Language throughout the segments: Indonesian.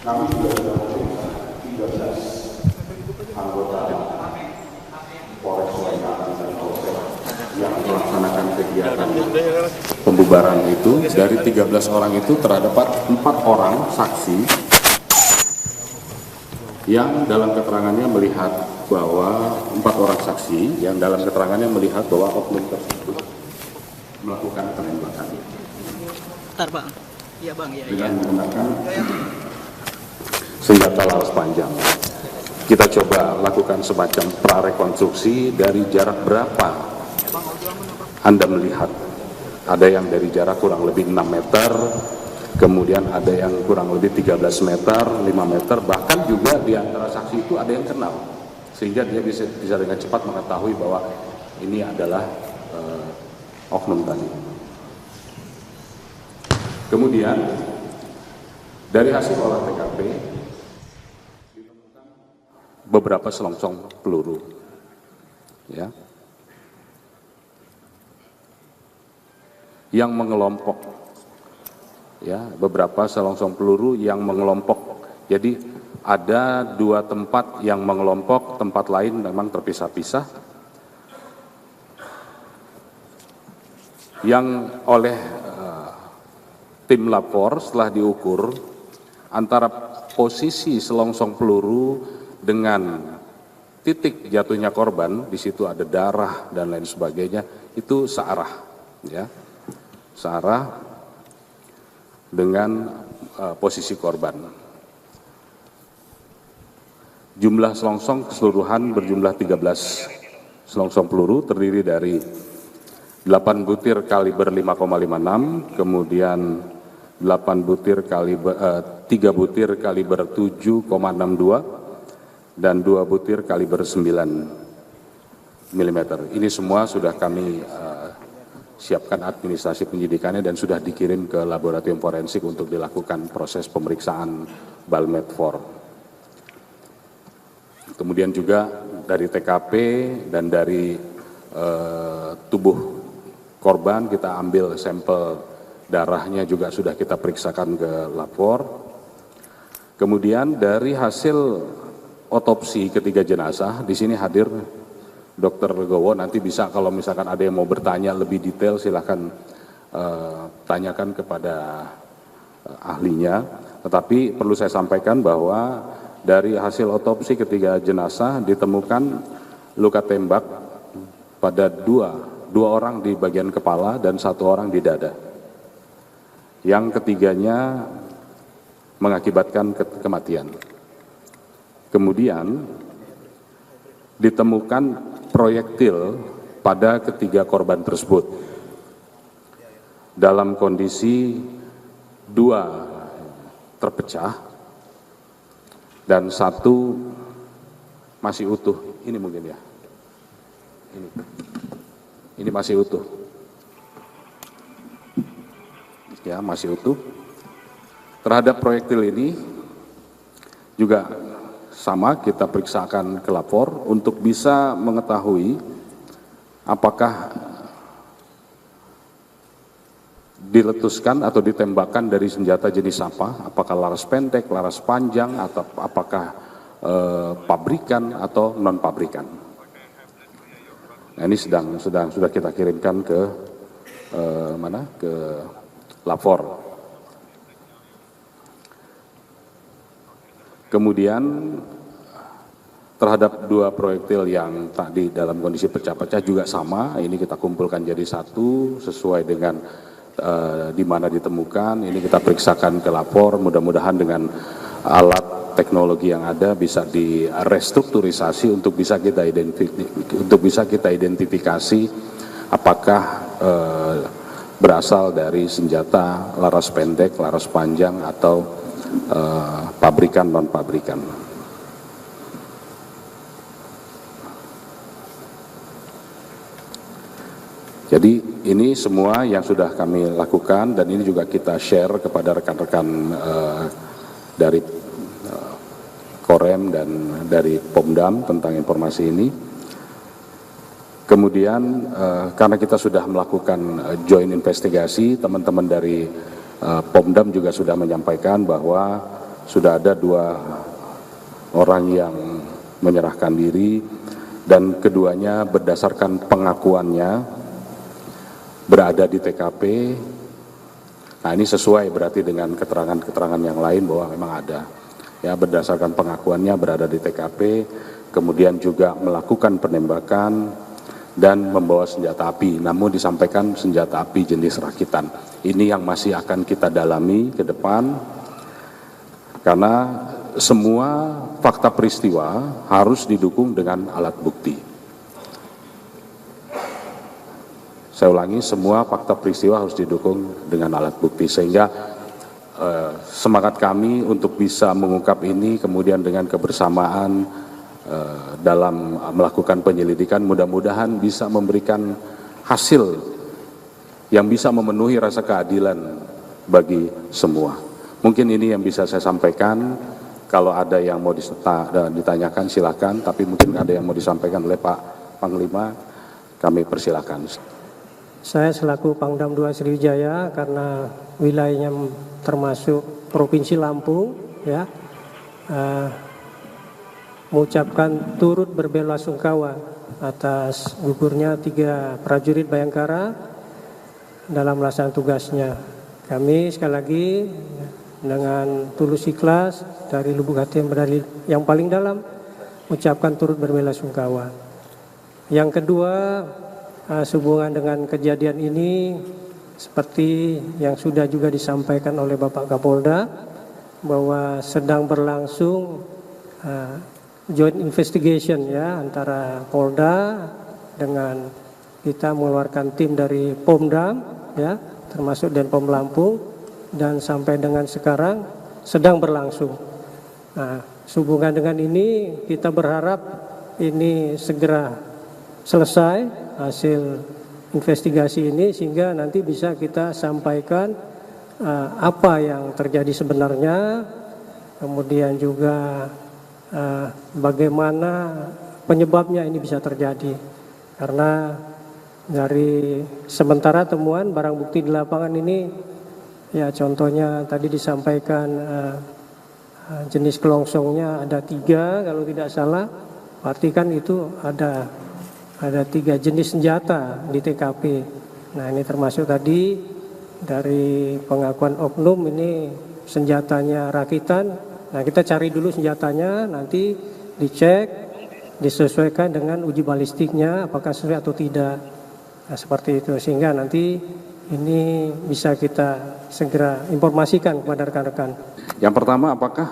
Kami juga sudah memeriksa 13 anggota Polres Waingapu dan Polsek yang melaksanakan kegiatan pembubaran itu. Dari 13 orang itu terdapat 4 orang saksi yang dalam keterangannya melihat bahwa 4 orang saksi yang dalam keterangannya melihat bahwa oknum tersebut melakukan penembakan. Bentar Bang, iya Bang, ya. Dengan menggunakan senjata laras panjang. Kita coba lakukan semacam prarekonstruksi dari jarak berapa Anda melihat. Ada yang dari jarak kurang lebih 6 meter, kemudian ada yang kurang lebih 13 meter, 5 meter, bahkan juga di antara saksi itu ada yang kenal. Sehingga dia bisa dengan cepat mengetahui bahwa ini adalah oknum tadi. Kemudian dari hasil olah TKP ditemukan beberapa selongsong peluru, ya, yang mengelompok, ya, beberapa selongsong peluru yang mengelompok. Jadi ada 2 tempat yang mengelompok, tempat lain memang terpisah-pisah, yang oleh tim lapor setelah diukur antara posisi selongsong peluru dengan titik jatuhnya korban, di situ ada darah dan lain sebagainya, itu searah, ya, searah dengan posisi korban. Jumlah selongsong keseluruhan berjumlah 13 selongsong peluru, terdiri dari 8 butir kaliber 5,56, kemudian 8 butir kaliber 3 butir kaliber 7,62 dan 2 butir kaliber 9 mm. Ini semua sudah kami siapkan administrasi penyidikannya dan sudah dikirim ke laboratorium forensik untuk dilakukan proses pemeriksaan Balmed-4. Kemudian juga dari TKP dan dari tubuh korban kita ambil sampel darahnya, juga sudah kita periksakan ke lapor. Kemudian dari hasil otopsi ketiga jenazah, di sini hadir Dr. Legowo, nanti bisa kalau misalkan ada yang mau bertanya lebih detail silahkan tanyakan kepada ahlinya. Tetapi perlu saya sampaikan bahwa dari hasil otopsi ketiga jenazah ditemukan luka tembak pada dua orang di bagian kepala dan 1 orang di dada. Yang ketiganya mengakibatkan kematian. Kemudian ditemukan proyektil pada ketiga korban tersebut dalam kondisi 2 terpecah dan 1 masih utuh. Ini mungkin ya, ini masih utuh, ya, masih utuh. Terhadap proyektil ini juga sama, kita periksakan ke lapor untuk bisa mengetahui apakah diletuskan atau ditembakkan dari senjata jenis apa, apakah laras pendek, laras panjang, atau apakah pabrikan atau non pabrikan. Nah, ini sudah kita kirimkan ke ke lapor. Kemudian terhadap 2 proyektil yang tadi dalam kondisi pecah-pecah juga sama, ini kita kumpulkan jadi 1 sesuai dengan di mana ditemukan. Ini kita periksakan ke lapor, mudah-mudahan dengan alat teknologi yang ada bisa direstrukturisasi untuk bisa kita identifikasi apakah berasal dari senjata laras pendek, laras panjang, atau pabrikan non pabrikan. Jadi ini semua yang sudah kami lakukan dan ini juga kita share kepada rekan-rekan dari Korem dan dari Pomdam tentang informasi ini. Kemudian karena kita sudah melakukan joint investigasi, teman-teman dari Pomdam juga sudah menyampaikan bahwa sudah ada 2 orang yang menyerahkan diri, dan keduanya berdasarkan pengakuannya berada di TKP. Nah, ini sesuai berarti dengan keterangan-keterangan yang lain bahwa memang ada. Ya, berdasarkan pengakuannya berada di TKP, kemudian juga melakukan penembakan dan membawa senjata api. Namun disampaikan senjata api jenis rakitan. Ini yang masih akan kita dalami ke depan, karena semua fakta peristiwa harus didukung dengan alat bukti. Saya ulangi, semua fakta peristiwa harus didukung dengan alat bukti, sehingga semangat kami untuk bisa mengungkap ini, kemudian dengan kebersamaan dalam melakukan penyelidikan, mudah-mudahan bisa memberikan hasil yang bisa memenuhi rasa keadilan bagi semua. Mungkin ini yang bisa saya sampaikan. Kalau ada yang mau ditanyakan silakan, tapi mungkin ada yang mau disampaikan oleh Pak Panglima, kami persilakan. Saya selaku Pangdam 2 Sriwijaya, karena wilayahnya termasuk Provinsi Lampung, ya, mengucapkan turut berbelasungkawa atas gugurnya 3 prajurit Bayangkara dalam melaksanakan tugasnya. Kami sekali lagi dengan tulus ikhlas dari lubuk hati yang paling dalam mengucapkan turut berbelasungkawa. Yang kedua, sehubungan dengan kejadian ini, seperti yang sudah juga disampaikan oleh Bapak Kapolda, bahwa sedang berlangsung joint investigation, ya, antara Polda dengan kita mengeluarkan tim dari Pomdam, ya, termasuk Denpom Lampung, dan sampai dengan sekarang sedang berlangsung. Nah, sehubungan dengan ini kita berharap ini segera selesai hasil investigasi ini, sehingga nanti bisa kita sampaikan apa yang terjadi sebenarnya, kemudian juga bagaimana penyebabnya ini bisa terjadi. Karena dari sementara temuan barang bukti di lapangan ini, ya, contohnya tadi disampaikan jenis kelongsongnya ada 3 kalau tidak salah, berarti kan itu ada 3 jenis senjata di TKP. Nah, ini termasuk tadi dari pengakuan oknum ini senjatanya rakitan. Nah, kita cari dulu senjatanya, nanti dicek, disesuaikan dengan uji balistiknya apakah sesuai atau tidak. Nah, seperti itu, sehingga nanti ini bisa kita segera informasikan kepada rekan-rekan. Yang pertama, apakah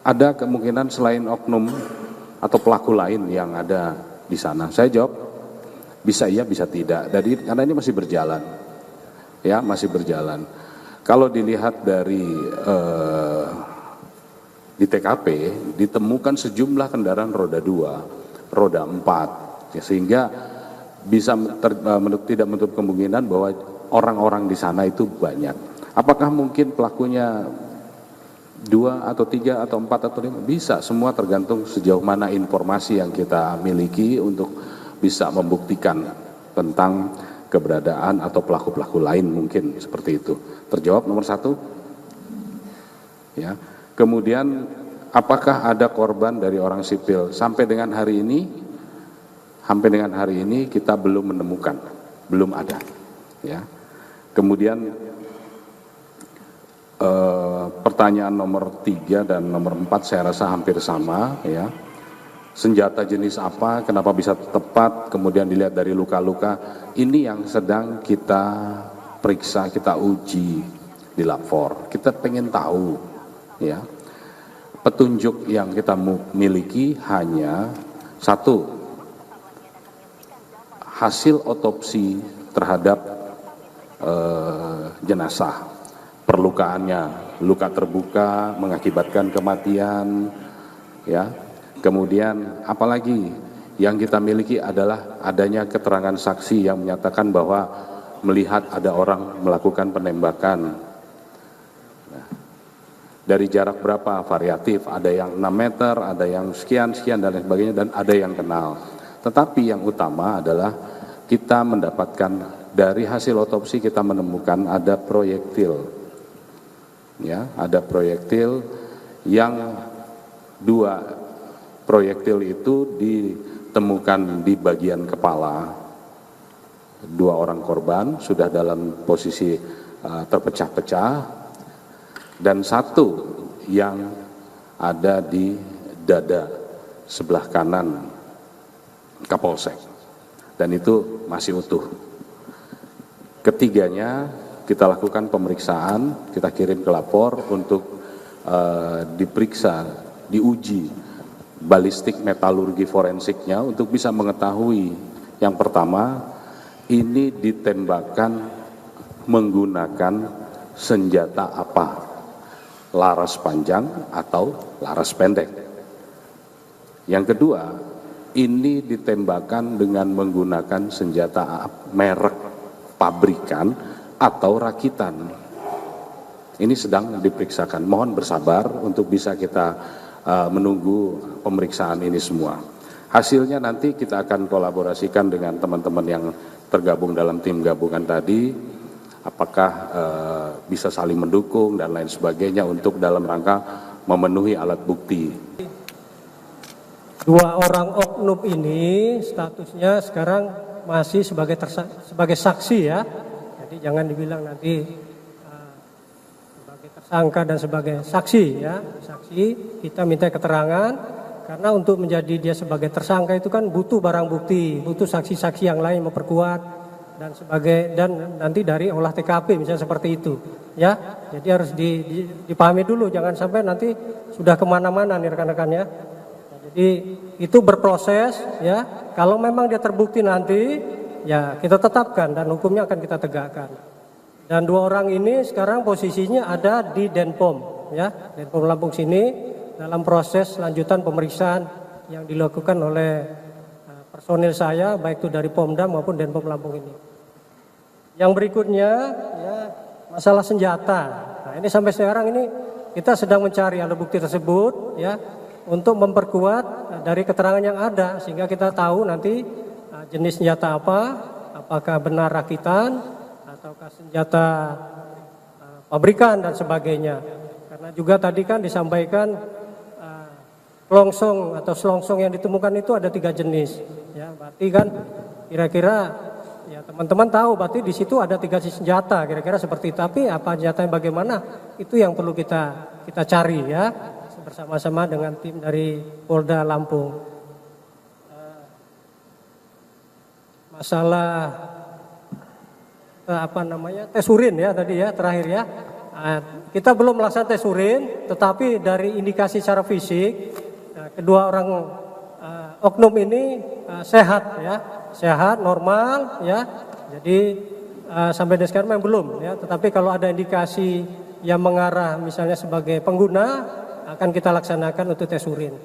ada kemungkinan selain oknum atau pelaku lain yang ada di sana? Saya jawab bisa iya, bisa tidak. Jadi karena ini masih berjalan, ya, masih berjalan. Kalau dilihat dari di TKP ditemukan sejumlah kendaraan roda 2, roda 4, ya, sehingga bisa tidak menutup kemungkinan bahwa orang-orang di sana itu banyak. Apakah mungkin pelakunya 2 atau 3 atau 4 atau 5? Bisa, semua tergantung sejauh mana informasi yang kita miliki untuk bisa membuktikan tentang keberadaan atau pelaku-pelaku lain, mungkin seperti itu. Terjawab nomor 1. Ya. Kemudian apakah ada korban dari orang sipil? Sampai dengan hari ini kita belum menemukan, belum ada. Ya. Kemudian pertanyaan nomor 3 dan nomor 4 saya rasa hampir sama, ya. Senjata jenis apa, kenapa bisa tepat, kemudian dilihat dari luka-luka. Ini yang sedang kita periksa, kita uji di lapor. Kita pengen tahu, ya. Petunjuk yang kita miliki hanya 1, hasil otopsi terhadap jenazah. Perlukaannya, luka terbuka mengakibatkan kematian, ya. Kemudian apalagi yang kita miliki adalah adanya keterangan saksi yang menyatakan bahwa melihat ada orang melakukan penembakan. Nah, dari jarak berapa? Variatif, ada yang 6 meter, ada yang sekian dan lain sebagainya, dan ada yang kenal. Tetapi yang utama adalah kita mendapatkan dari hasil otopsi, kita menemukan ada proyektil. Ya, ada proyektil yang 2 proyektil itu ditemukan di bagian kepala. 2 orang korban sudah dalam posisi terpecah-pecah, dan 1 yang ada di dada sebelah kanan Kapolsek, dan itu masih utuh. Ketiganya kita lakukan pemeriksaan, kita kirim ke lapor untuk diperiksa, diuji balistik metalurgi forensiknya untuk bisa mengetahui yang pertama, ini ditembakkan menggunakan senjata apa, laras panjang atau laras pendek. Yang kedua, ini ditembakkan dengan menggunakan senjata merek pabrikan atau rakitan. Ini sedang diperiksakan. Mohon bersabar untuk bisa kita menunggu pemeriksaan ini semua. Hasilnya nanti kita akan kolaborasikan dengan teman-teman yang tergabung dalam tim gabungan tadi, apakah bisa saling mendukung dan lain sebagainya untuk dalam rangka memenuhi alat bukti. 2 orang oknum ini statusnya sekarang masih sebagai saksi ya. Jadi jangan dibilang nanti sebagai tersangka dan sebagai saksi ya. Saksi kita minta keterangan karena untuk menjadi dia sebagai tersangka itu kan butuh barang bukti, butuh saksi-saksi yang lain memperkuat dan nanti dari olah TKP misalnya seperti itu ya. Jadi harus dipahami dulu, jangan sampai nanti sudah kemana-mana nih rekan-rekan ya. Jadi itu berproses ya, kalau memang dia terbukti nanti ya kita tetapkan dan hukumnya akan kita tegakkan. Dan 2 orang ini sekarang posisinya ada di Denpom ya, Denpom Lampung sini dalam proses lanjutan pemeriksaan yang dilakukan oleh personil saya baik itu dari Pomdam maupun Denpom Lampung ini. Yang berikutnya ya masalah senjata. Nah, ini sampai sekarang ini kita sedang mencari alat bukti tersebut ya, untuk memperkuat dari keterangan yang ada sehingga kita tahu nanti jenis senjata apa, apakah benar rakitan ataukah senjata pabrikan dan sebagainya. Karena juga tadi kan disampaikan pelongsong atau selongsong yang ditemukan itu ada 3 jenis ya, berarti kan kira-kira ya teman-teman tahu berarti di situ ada 3 jenis senjata kira-kira seperti itu. Tapi apa senjatanya bagaimana itu yang perlu kita cari ya, bersama-sama dengan tim dari Polda Lampung. Masalah tes urin ya tadi ya terakhir ya. Kita belum melaksanakan tes urin, tetapi dari indikasi secara fisik kedua orang oknum ini sehat ya, sehat normal ya. Jadi sampai sekarang memang belum ya, tetapi kalau ada indikasi yang mengarah misalnya sebagai pengguna akan kita laksanakan untuk tes urin.